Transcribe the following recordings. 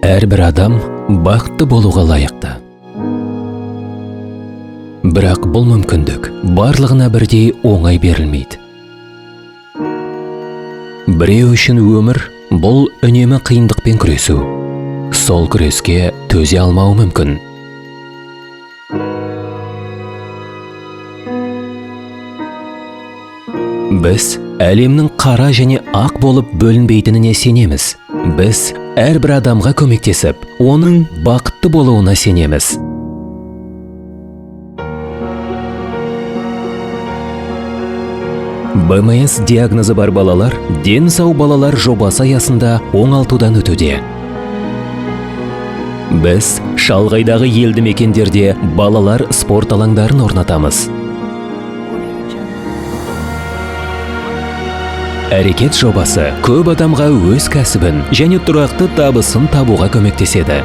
Әрбір адам бақытты болуға лайықты. Бірақ бұл мүмкіндік барлығына бірдей оңай берілмейді. Біреу үшін өмір бұл үнемі қиындықпен күресу. Сол күреске төзе алмауы мүмкін. Біз әлемнің қара және ақ болып бөлінбейтініне сенеміз. Біз әрбір адамға көмектесіп, оның бақытты болуына сенеміз. БМС диагнозы бар балалар дені сау балалар жобасы аясында оңалтудан өтуде. Біз шалғайдағы елді мекендерде балалар спорт алаңдарын орнатамыз. Әрекет жобасы көп адамға өз кәсібін және тұрақты табысын табуға көмектеседі.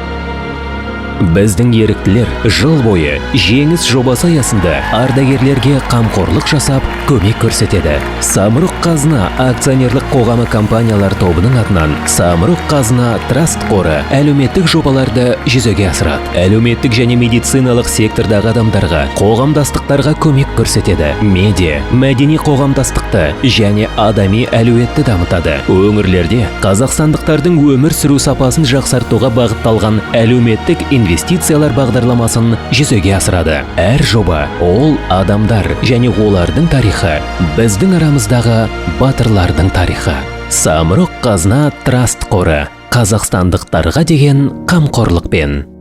Біздің еріктілер жыл бойы жеңіс жобасы аясында ардагерлерге қамқорлық жасап, көмек көрсетеді. Самұрық Қазына акционерлік қоғамы компаниялар тобының атынан Самұрық Қазына Траст қоры әлеуметтік жобаларды жүзеге асырады. Әлеуметтік және медициналық сектордағы адамдарға, қоғамдастықтарға көмек көрсетеді. Медиа, мәдени қоғамдастықты және адами әлеуетті дамытады. Өңірлерде қазақстандықтардың өмір сүру сапасын жақсартуға бағытталған әлеуметтік инвестициялар бағдарламасын жүзеге асырады. Әр жоба ол адамдар және олардың тарихы, біздің арамыздағы батырлардың тарихы. Самұрық Қазына Траст қоры қазақстандықтарға деген қамқорлықпен.